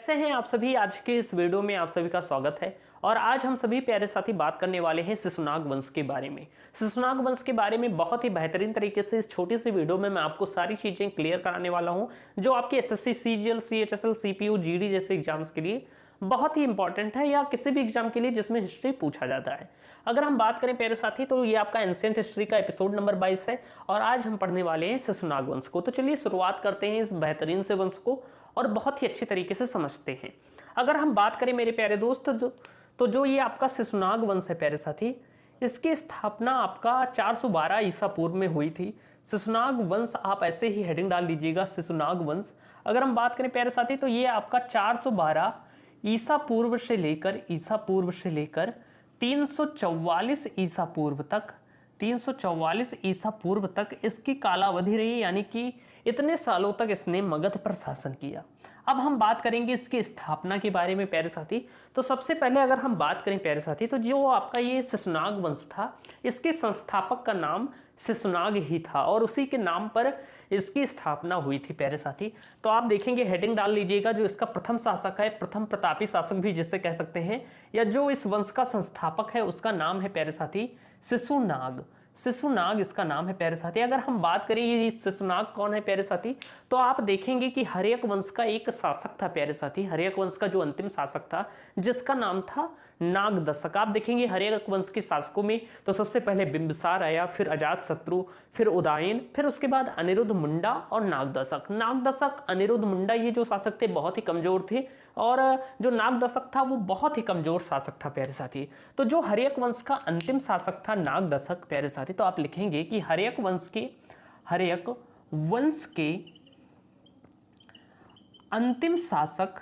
कैसे हैं आप सभी। आज के इस वीडियो में आप सभी का स्वागत है और आज हम सभी प्यारे साथी बात करने वाले हैं शिशुनाग वंश के बारे में। शिशुनाग वंश के बारे में बहुत ही बेहतरीन तरीके से इस छोटी सी वीडियो में मैं आपको सारी चीजें क्लियर कराने वाला हूं जो आपके SSC, CGL, CHSL, CPU, GD जैसे एग्जाम्स के लिए बहुत ही इंपॉर्टेंट है या किसी भी एग्जाम के लिए जिसमें हिस्ट्री पूछा जाता है। अगर हम बात करें प्यारे साथी तो ये आपका एंशिएंट हिस्ट्री का एपिसोड नंबर 22 है और आज हम पढ़ने वाले हैं शिशुनाग वंश को। तो चलिए शुरुआत करते हैं इस बेहतरीन से वंश को और बहुत ही अच्छी तरीके से समझते हैं। अगर हम बात करें मेरे प्यारे दोस्त तो जो ये आपका शिशुनाग वंश है प्यारे साथी, इसकी स्थापना आपका 412 ईसा पूर्व में हुई थी। शिशुनाग वंश आप ऐसे ही हेडिंग डाल लीजिएगा, शिशुनाग वंश। अगर हम बात करें प्यारे साथी तो ये आपका 412 ईसा पूर्व से लेकर 344 ईसा पूर्व तक 344 ईसा पूर्व तक इसकी कालावधि रही, यानी कि इतने सालों तक इसने मगध पर शासन किया। अब हम बात करेंगे इसकी स्थापना के बारे में प्यारे साथी। तो सबसे पहले अगर हम बात करें प्यारे साथी तो जो आपका ये शिशुनाग वंश था, इसके संस्थापक का नाम शिशुनाग ही था और उसी के नाम पर इसकी स्थापना हुई थी प्यारे साथी। तो आप देखेंगे हेडिंग डाल लीजिएगा, जो इसका प्रथम शासक है, प्रथम प्रतापी शासक भी जिसे कह सकते हैं, या जो इस वंश का संस्थापक है उसका नाम है प्यारे साथी शिशुनाग। शिशुनाग इसका नाम है प्यारे साथी। अगर हम बात करें ये शिशुनाग कौन है प्यारे साथी, तो आप देखेंगे कि हर्यक वंश का एक शासक था प्यारे साथी। हर्यक वंश का जो अंतिम शासक था जिसका नाम था नागदशक। आप देखेंगे हर्यक वंश के शासकों में तो सबसे पहले बिंबिसार आया, फिर अजातशत्रु, फिर उदयन, फिर उसके बाद अनिरुद्ध मुंडा और नागदशक। नागदशक, अनिरुद्ध मुंडा ये जो शासक थे बहुत ही कमजोर थे और जो नागदशक था वो बहुत ही कमजोर शासक था प्यारे साथी। तो जो हर्यक वंश का अंतिम शासक था नागदशक प्यारे साथी, तो आप लिखेंगे कि हर्यक वंश के अंतिम शासक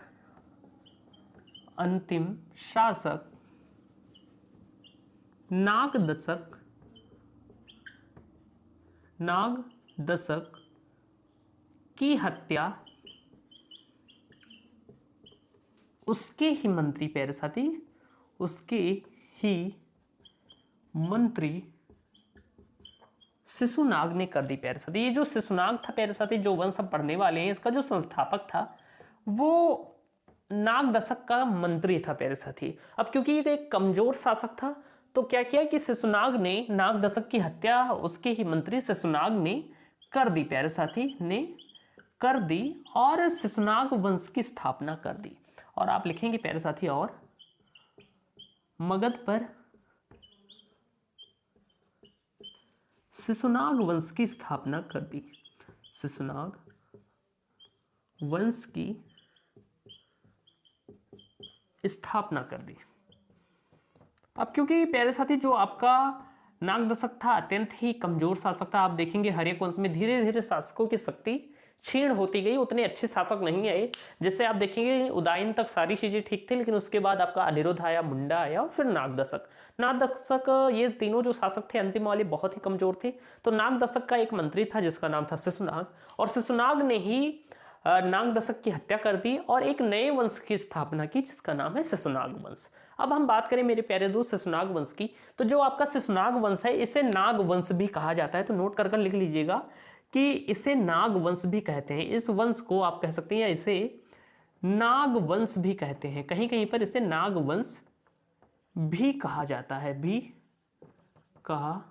नागदशक की हत्या उसके ही मंत्री प्यारे साथी, उसके ही मंत्री शिशुनाग ने कर दी प्यारे साथी। ये जो शिशुनाग था प्यारे साथी, जो वंश हम पढ़ने वाले हैं, इसका जो संस्थापक था वो नागदशक का मंत्री था प्यारे साथी। अब क्योंकि ये एक कमजोर शासक था तो क्या किया कि शिशुनाग ने नागदशक की हत्या उसके ही मंत्री शिशुनाग ने कर दी प्यारे साथी, ने कर दी और शिशुनाग वंश की स्थापना कर दी। और आप लिखेंगे प्यारे साथी और मगध पर शिशुनाग वंश की स्थापना कर दी। शिशुनाग वंश की स्थापना कर दी। अब क्योंकि प्यारे साथी जो आपका नागदशक था अत्यंत ही कमजोर शासक था। आप देखेंगे हर्यक वंश में धीरे धीरे शासकों की शक्ति क्षीण होती गई, उतने अच्छे शासक नहीं आए। जैसे आप देखेंगे उदयन तक सारी चीजें ठीक थी, लेकिन उसके बाद आपका अनिरुद्ध आया, मुंडा आया और फिर नागदशक ये तीनों जो शासक थे अंतिम वाले बहुत ही कमजोर थे। तो नागदशक का एक मंत्री था जिसका नाम था शिशुनाग, और शिशुनाग ने ही नागदशक की हत्या कर दी और एक नए वंश की स्थापना की जिसका नाम है शिशुनाग वंश। अब हम बात करें मेरे प्यारे दोस्त शिशुनाग वंश की, तो जो आपका शिशुनाग वंश है इसे नाग वंश भी कहा जाता है। तो नोट कर लिख लीजिएगा कि इसे नाग वंश भी कहते हैं। इस वंश को आप कह सकते हैं या इसे नाग वंश भी कहते हैं, कहीं कहीं पर इसे नाग वंश भी कहा जाता है, भी कहा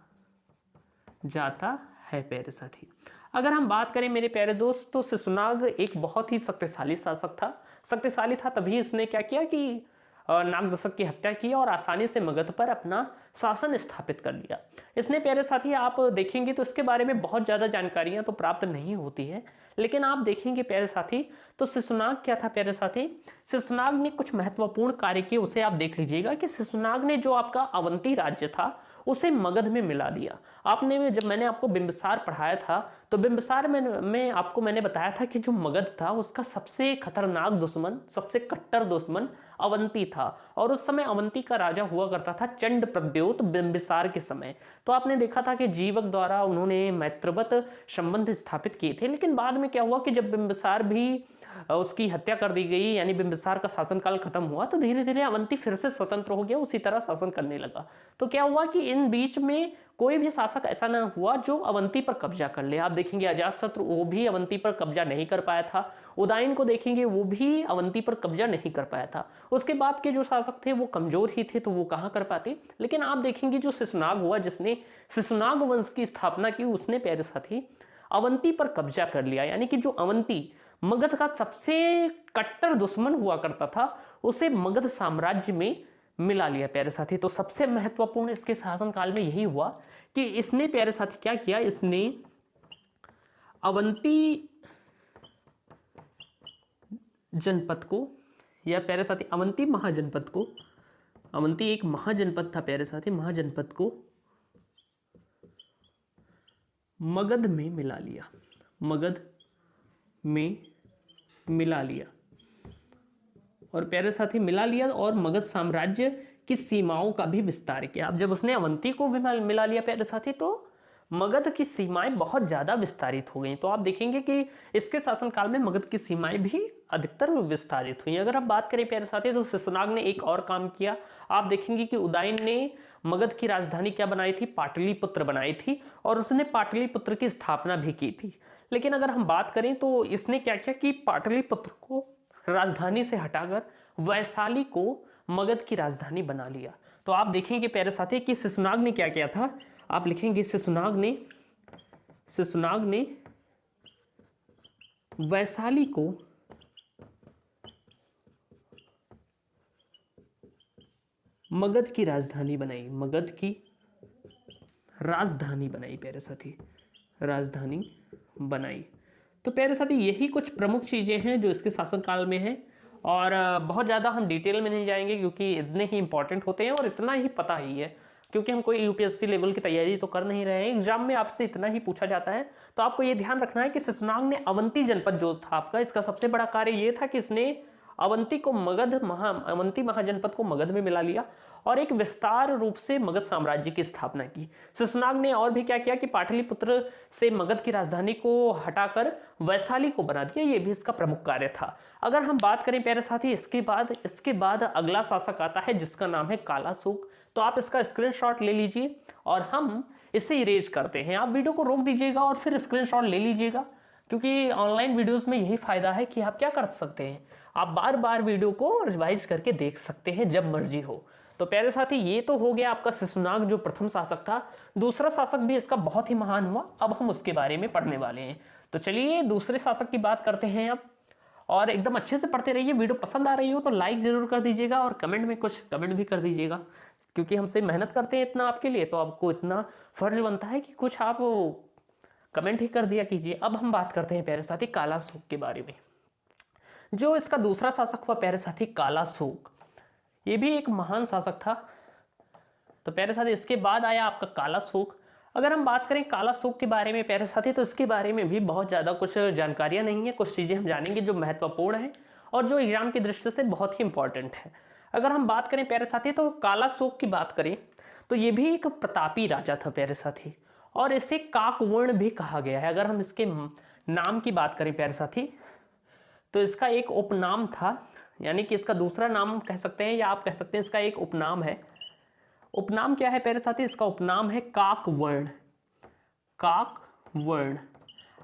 जाता है प्यारे साथी। अगर हम बात करें मेरे प्यारे दोस्त तो शिशुनाग एक बहुत ही शक्तिशाली शासक था। शक्तिशाली था तभी इसने क्या किया कि नागदशक की हत्या की और आसानी से मगध पर अपना शासन स्थापित कर लिया। इसने प्यारे साथी आप देखेंगे तो इसके बारे में बहुत ज़्यादा जानकारियां तो प्राप्त नहीं होती है, लेकिन आप देखेंगे प्यारे साथी तो शिशुनाग क्या था प्यारे साथी, शिशुनाग ने कुछ महत्वपूर्ण कार्य किए। उसे आप देख लीजिएगा कि शिशुनाग ने जो आपका अवंती राज्य था उसे मगध में मिला दिया। आपने जब मैंने आपको बिंबिसार पढ़ाया था तो बिंबिसार में आपको मैंने बताया था कि जो मगध था उसका सबसे खतरनाक दुश्मन, सबसे कट्टर दुश्मन अवंती था और उस समय अवंती का राजा हुआ करता था चंड प्रद्योत बिंबिसार के समय। तो आपने देखा था कि जीवक द्वारा उन्होंने मैत्रवत संबंध स्थापित किए थे, लेकिन बाद में क्या हुआ कि जब बिंबिसार भी उसकी हत्या कर दी गई, यानी बिंबिसार का शासनकाल खत्म हुआ, तो धीरे धीरे अवंती फिर से स्वतंत्र हो गया, उसी तरह शासन करने लगा। तो क्या हुआ कि इन बीच में कोई भी शासक ऐसा ना हुआ जो अवंती पर कब्जा कर ले। आप देखेंगे अजातशत्रु वो भी अवंती पर कब्जा नहीं कर पाया था, उदयन को देखेंगे वो भी अवंती पर कब्जा नहीं कर पाया था। उसके बाद के जो शासक थे वो कमजोर ही थे, तो वो कहाँ कर पाते। लेकिन आप देखेंगे जो शिशुनाग हुआ, जिसने शिशुनाग वंश की स्थापना की, उसने प्यारे साथी अवंती पर कब्जा कर लिया। यानी कि जो अवंती मगध का सबसे कट्टर दुश्मन हुआ करता था, उसे मगध साम्राज्य में मिला लिया प्यारे साथी। तो सबसे महत्वपूर्ण इसके शासनकाल में यही हुआ कि इसने प्यारे साथी क्या किया, इसने अवंती जनपद को, या प्यारे साथी अवंती महाजनपद को, अवंती एक महाजनपद था प्यारे साथी, महाजनपद को मगध में मिला लिया, मगध में मिला लिया। और प्यारे साथी मिला लिया और मगध साम्राज्य की सीमाओं का भी विस्तार किया। अब जब उसने अवंती को भी मिला लिया प्यारे साथी, तो मगध की सीमाएं बहुत ज्यादा विस्तारित हो गई। तो आप देखेंगे कि इसके शासनकाल में मगध की सीमाएं भी अधिकतर विस्तारित हुई। अगर आप बात करें प्यारे साथी, तो शिशुनाग ने एक और काम किया। आप देखेंगे कि उदयन ने मगध की राजधानी क्या बनाई थी, पाटलिपुत्र बनाई थी, और उसने पाटलिपुत्र की स्थापना भी की थी। लेकिन अगर हम बात करें तो इसने क्या किया कि पाटलिपुत्र को राजधानी से हटाकर वैशाली को मगध की राजधानी बना लिया। तो आप देखेंगे प्यारे साथी कि शिशुनाग ने क्या किया था, आप लिखेंगे शिशुनाग ने वैशाली को मगध की राजधानी बनाई, मगध की राजधानी बनाई प्यारे साथी, राजधानी बनाई। तो प्यारे साथी यही कुछ प्रमुख चीजें हैं जो इसके शासनकाल में हैं, और बहुत ज़्यादा हम डिटेल में नहीं जाएंगे क्योंकि इतने ही इंपॉर्टेंट होते हैं और इतना ही पता ही है, क्योंकि हम कोई यूपीएससी लेवल की तैयारी तो कर नहीं रहे हैं। एग्जाम में आपसे इतना ही पूछा जाता है। तो आपको ये ध्यान रखना है कि शिशुनाग ने अवंती जनपद जो था आपका, इसका सबसे बड़ा कार्य ये था कि इसने अवंती महाजनपद को मगध में मिला लिया और एक विस्तार रूप से मगध साम्राज्य की स्थापना की। शिशुनाग ने और भी क्या किया कि पाटलिपुत्र से मगध की राजधानी को हटाकर वैशाली को बना दिया। ये भी इसका प्रमुख कार्य था। अगर हम बात करें प्यारे साथी, इसके बाद अगला शासक आता है जिसका नाम है कालाशोक। तो आप इसका स्क्रीनशॉट ले लीजिए और हम इसे इरेज करते हैं। आप वीडियो को रोक दीजिएगा और फिर स्क्रीनशॉट ले लीजिएगा, क्योंकि ऑनलाइन वीडियोस में यही फायदा है कि आप क्या कर सकते हैं, आप बार बार वीडियो को रिवाइज करके देख सकते हैं जब मर्जी हो। तो प्यारे साथी ये तो हो गया आपका शिशुनाग जो प्रथम शासक था। दूसरा शासक भी इसका बहुत ही महान हुआ, अब हम उसके बारे में पढ़ने वाले हैं। तो चलिए दूसरे शासक की बात करते हैं अब, और एकदम अच्छे से पढ़ते रहिए। वीडियो पसंद आ रही हो तो लाइक जरूर कर दीजिएगा और कमेंट में कुछ कमेंट भी कर दीजिएगा, क्योंकि हमसे मेहनत करते हैं इतना आपके लिए, तो आपको इतना फर्ज बनता है कि कुछ आप कमेंट ही कर दिया कीजिए। अब हम बात करते हैं प्यारे साथी कालाशोक के बारे में। जो इसका दूसरा शासक हुआ प्यारे साथी कालाशोक, ये भी एक महान शासक था। तो प्यारे साथी इसके बाद आया आपका कालाशोक। अगर हम बात करें कालाशोक के बारे में प्यारे साथी, तो इसके बारे में भी बहुत ज़्यादा कुछ जानकारियां नहीं है। कुछ चीज़ें हम जानेंगे जो महत्वपूर्ण है और जो एग्जाम की दृष्टि से बहुत ही इंपॉर्टेंट है। अगर हम बात करें प्यारे साथी, तो कालाशोक की बात करें तो ये भी एक प्रतापी राजा था प्यारे साथी, और इसे काकवर्ण भी कहा गया है। अगर हम इसके नाम की बात करें प्यारे साथी, तो इसका एक उपनाम था, यानी कि इसका दूसरा नाम कह सकते हैं, या आप कह सकते हैं इसका एक उपनाम है। उपनाम क्या है प्यारे साथी? इसका उपनाम है काकवर्ण, काकवर्ण।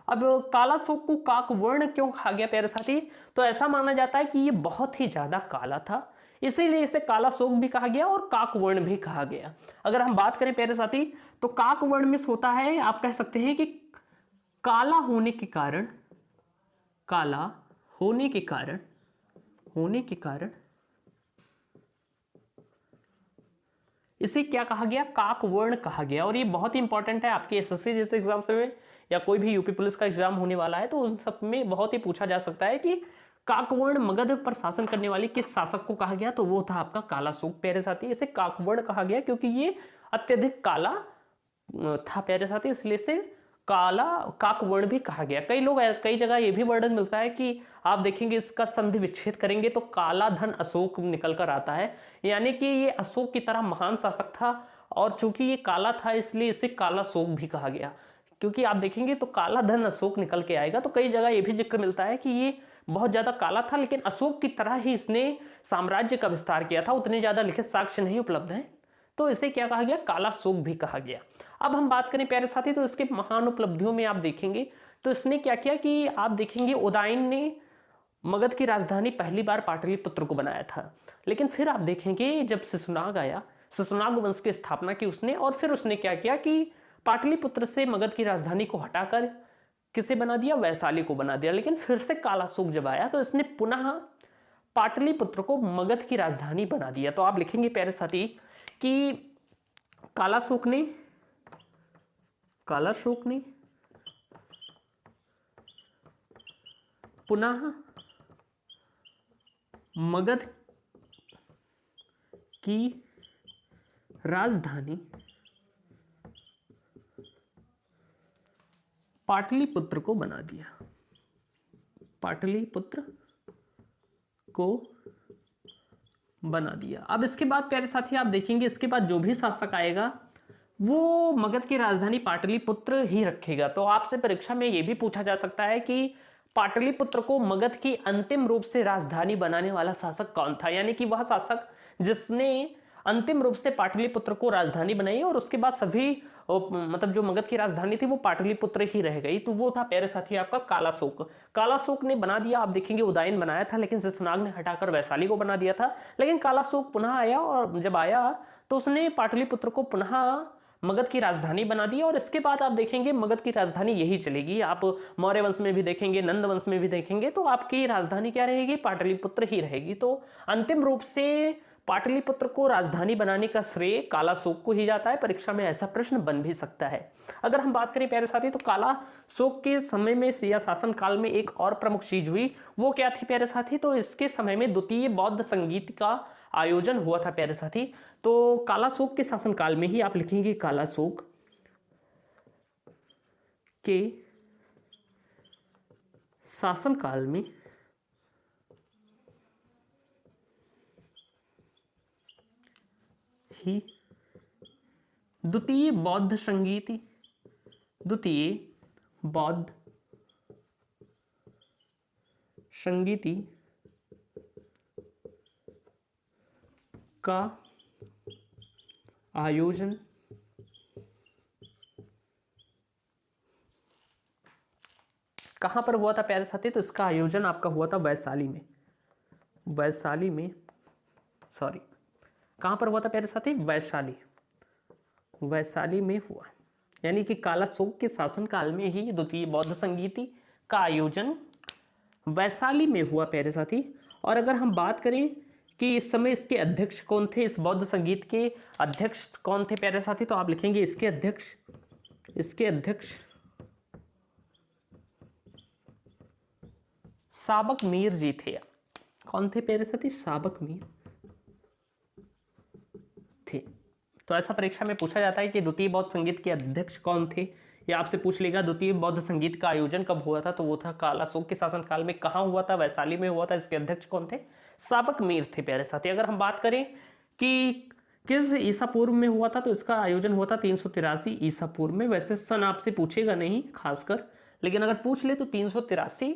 अब कालाशोक को काकवर्ण क्यों कहा गया प्यारे साथी? तो ऐसा माना जाता है कि ये बहुत ही ज्यादा काला था, इसीलिए इसे कालाशोक भी कहा गया और काकवर्ण भी कहा गया। अगर हम बात करें प्यारे साथी, तो काकवर्ण में होता है, आप कह सकते हैं कि काला होने के कारण, काला होने के कारण इसे क्या कहा गया? काकवर्ण कहा गया। और ये बहुत ही इंपॉर्टेंट है आपके एसएससी जैसे एग्जाम्स में, या कोई भी यूपी पुलिस का एग्जाम होने वाला है तो उन सब में बहुत ही पूछा जा सकता है कि काकवर्ण मगध पर शासन करने वाले किस शासक को कहा गया? तो वो था आपका कालाशोक प्यारे साथी। इसे काकवर्ण कहा गया क्योंकि ये अत्यधिक काला था प्यारे साथी, इसलिए इसे काकवर्ण भी कहा गया। कई जगह ये भी वर्णन मिलता है कि आप देखेंगे इसका संधि विच्छेद करेंगे तो काला धन अशोक निकल कर आता है, यानी कि ये अशोक की तरह महान शासक था, और चूंकि ये काला था इसलिए इसे कालाशोक भी कहा गया। क्योंकि आप देखेंगे तो काला धन अशोक निकल के आएगा। तो कई जगह ये भी जिक्र मिलता है कि ये बहुत ज्यादा काला था, लेकिन अशोक की तरह ही इसने साम्राज्य का विस्तार किया था। उतने ज्यादा लिखित साक्ष्य नहीं उपलब्ध हैं, तो इसे क्या कहा गया, काला शोक भी कहा गया। अब हम बात करें प्यारे साथी, तो इसके महान उपलब्धियों में आप देखेंगे तो इसने क्या किया कि आप देखेंगे उदयन ने मगध की राजधानी पहली बार पाटलिपुत्र को बनाया था, लेकिन फिर आप देखेंगे जब शिशुनाग आया, शिशुनाग वंश की स्थापना की उसने, और फिर उसने क्या किया कि पाटलिपुत्र से मगध की राजधानी को हटाकर किसे बना दिया, वैशाली को बना दिया। लेकिन फिर से काला शोक जब आया तो इसने पुनः पाटलिपुत्र को मगध की राजधानी बना दिया। तो आप लिखेंगे प्यारे साथी कि काला शोक ने पुनः मगध की राजधानी पाटलिपुत्र को बना दिया, पाटलिपुत्र को बना दिया। अब इसके बाद प्यारे साथी आप देखेंगे इसके बाद जो भी शासक आएगा वो मगध की राजधानी पाटलिपुत्र ही रखेगा। तो आपसे परीक्षा में यह भी पूछा जा सकता है कि पाटलिपुत्र को मगध की अंतिम रूप से राजधानी बनाने वाला शासक कौन था, यानी कि वह शासक जिसने अंतिम रूप से पाटलिपुत्र को राजधानी बनाई और उसके बाद सभी मतलब जो मगध की राजधानी थी वो पाटलिपुत्र ही रह गई। तो वो था प्यारे साथी आपका काला शोक। काला शोक ने बना दिया, आप देखेंगे उदयन बनाया था, लेकिन शिशुनाग ने हटाकर वैशाली को बना दिया था। लेकिन काला शोक पुनः आया, और जब आया तो उसने पाटलिपुत्र को पुनः मगध की राजधानी बना दी। और इसके बाद आप देखेंगे मगध की राजधानी यही चलेगी। आप मौर्य वंश में भी देखेंगे, नंद वंश में भी देखेंगे, तो आपकी राजधानी क्या रहेगी, पाटलिपुत्र ही रहेगी। तो अंतिम रूप से पाटलिपुत्र को राजधानी बनाने का श्रेय काला शोक को ही जाता है। परीक्षा में ऐसा प्रश्न बन भी सकता है। अगर हम बात करें प्यारे साथी, तो काला शोक के समय में या शासन काल में एक और प्रमुख चीज हुई, वो क्या थी प्यारे साथी, तो इसके समय में द्वितीय बौद्ध संगीत का आयोजन हुआ था प्यारे साथी। तो काला शोक के शासन काल में ही आप लिखेंगे काला शोक के शासन काल में ही द्वितीय बौद्ध संगीति का आयोजन कहां पर हुआ था प्यारे साथी, तो इसका आयोजन आपका हुआ था वैशाली में कहां पर हुआ था प्यारे साथी, वैशाली में हुआ। यानी कि काला शोक के शासन काल में ही द्वितीय बौद्ध संगीति का आयोजन वैशाली में हुआ प्यारे साथी। और अगर हम बात करें कि इस समय इसके अध्यक्ष कौन थे, इस बौद्ध संगीत के अध्यक्ष कौन थे प्यारे साथी, तो आप लिखेंगे इसके अध्यक्ष साबक मीर जी थे। कौन थे प्यारे साथी, साबक मीर थे। तो ऐसा परीक्षा में पूछा जाता है कि द्वितीय बौद्ध संगीत के अध्यक्ष कौन थे, या आपसे पूछ लेगा द्वितीय बौद्ध संगीत का आयोजन कब हुआ था, तो वो था काला शोक के शासन काल में। कहाँ हुआ था, वैशाली में हुआ था। इसके अध्यक्ष कौन थे, साबक मीर थे प्यारे साथी। अगर हम बात करें कि किस ईसा पूर्व में हुआ था, तो इसका आयोजन हुआ था 383 ईसा पूर्व में। वैसे सन आपसे पूछेगा नहीं खासकर, लेकिन अगर पूछ ले तो 383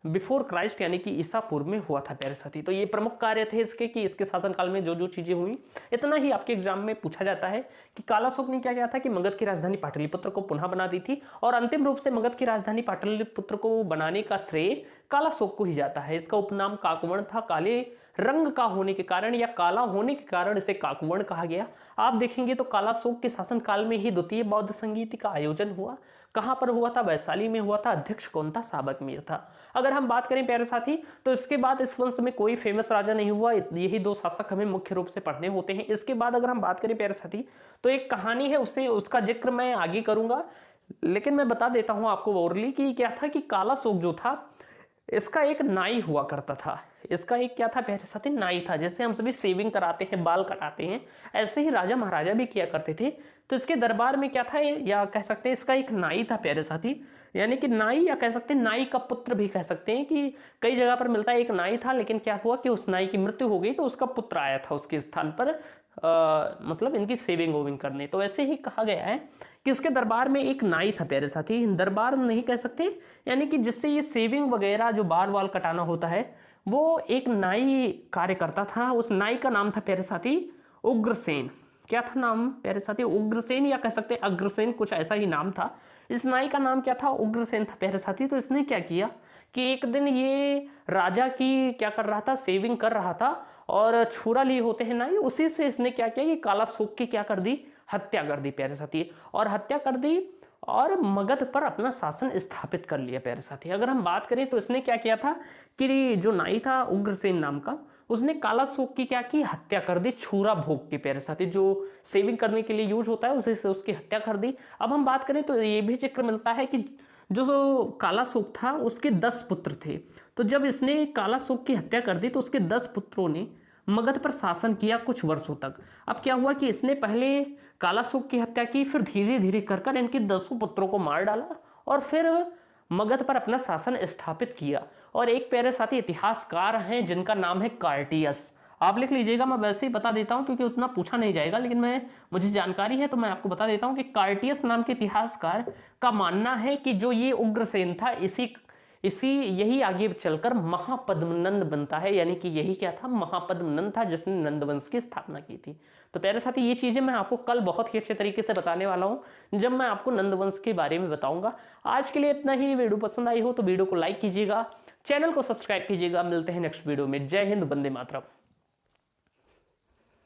बिफोर क्राइस्ट यानी कि ईसा पूर्व में हुआ था प्यारे साथी। तो ये प्रमुख कार्य थे इसके कि इसके शासनकाल में जो जो चीजें हुई, इतना ही आपके एग्जाम में पूछा जाता है कि काला शोक ने क्या किया था कि मगध की राजधानी पाटलिपुत्र को पुनः बना दी थी, और अंतिम रूप से मगध की राजधानी पाटलिपुत्र को बनाने का श्रेय काला शोक को ही जाता है। इसका उपनाम काकवर्ण था, काले रंग का होने के कारण या काला होने के कारण इसे काकवर्ण कहा गया। आप देखेंगे तो काला शोक के शासन काल में ही द्वितीय बौद्ध संगीत का आयोजन हुआ। कहां पर हुआ था, वैशाली में हुआ था। अध्यक्ष कौन था, साबक मीर था। अगर हम बात करें प्यारे साथी, तो इसके बाद इस वंश में कोई फेमस राजा नहीं हुआ। यही दो शासक हमें मुख्य रूप से पढ़ने होते हैं। इसके बाद अगर हम बात करें प्यारे साथी, तो एक कहानी है, उसका जिक्र मैं आगे करूंगा, लेकिन मैं बता देता हूं आपको ओरली कि क्या था कि काला शोक जो था इसका एक नाई हुआ करता था। इसका एक क्या था प्यारे साथी, नाई था। जैसे हम सभी सेविंग कराते हैं, बाल कटाते हैं, ऐसे ही राजा महाराजा भी किया करते थे। तो इसके दरबार में क्या था, या कह सकते हैं इसका एक नाई था प्यारे साथी। यानी कि नाई, या कह सकते हैं नाई का पुत्र भी कह सकते हैं कि कई जगह पर मिलता है। एक नाई था, लेकिन क्या हुआ कि उस नाई की मृत्यु हो गई, तो उसका पुत्र आया था उसके स्थान पर मतलब इनकी सेविंग वोविंग करने। तो ऐसे ही कहा गया है कि इसके दरबार में एक नाई था प्यारे साथी, दरबार नहीं कह सकते, यानी कि जिससे ये सेविंग वगैरह जो बाल वाल कटाना होता है वो एक नाई कार्य करता था। उस नाई का नाम था प्यारे साथी उग्रसेन। क्या था नाम प्यारे साथी? उग्रसेन, या कह सकते अग्रसेन, कुछ ऐसा ही नाम था। इस नाई का नाम क्या था? उग्रसेन था प्यारे साथी। तो इसने क्या किया कि एक दिन ये राजा की क्या कर रहा था, सेविंग कर रहा था, और छुरा लिए होते हैं नाई, उसी से इसने क्या किया कि काला सूख के क्या कर दी, हत्या कर दी प्यारे साथी। और हत्या कर दी और मगध पर अपना शासन स्थापित कर लिया प्यारे साथी। अगर हम बात करें तो इसने क्या किया था कि जो नाई था उग्रसेन नाम का, उसने काला सूख की क्या की, हत्या कर दी छुरा भोग के प्यारे साथी। जो सेविंग करने के लिए यूज होता है उसी से उसकी हत्या कर दी। अब हम बात करें तो ये भी जिक्र मिलता है कि जो काला सूख था उसके 10 पुत्र थे। तो जब इसने काला सूख की हत्या कर दी तो उसके 10 पुत्रों ने मगध पर शासन किया कुछ वर्षों तक। अब क्या हुआ कि इसने पहले काला सूख की हत्या की, फिर धीरे धीरे कर कर इनके 10 पुत्रों को मार डाला और फिर मगध पर अपना शासन स्थापित किया। और एक प्यारे साथी इतिहासकार हैं जिनका नाम है कार्टियस। आप लिख लीजिएगा, मैं वैसे ही बता देता हूं क्योंकि उतना पूछा नहीं जाएगा, लेकिन मुझे जानकारी है तो मैं आपको बता देता हूं कि कार्टियस नाम के इतिहासकार का मानना है कि जो ये उग्रसेन था यही आगे चलकर महापद्मनंद बनता है। यानी कि यही क्या था, महापद्मनंद था जिसने नंदवंश की स्थापना की थी। तो प्यारे साथी ये चीजें मैं आपको कल बहुत ही अच्छे तरीके से बताने वाला हूं जब मैं आपको नंदवंश के बारे में बताऊंगा। आज के लिए इतना ही। वीडियो पसंद आई हो तो वीडियो को लाइक कीजिएगा, चैनल को सब्सक्राइब कीजिएगा। मिलते हैं नेक्स्ट वीडियो में। जय हिंद, वंदे मातरम।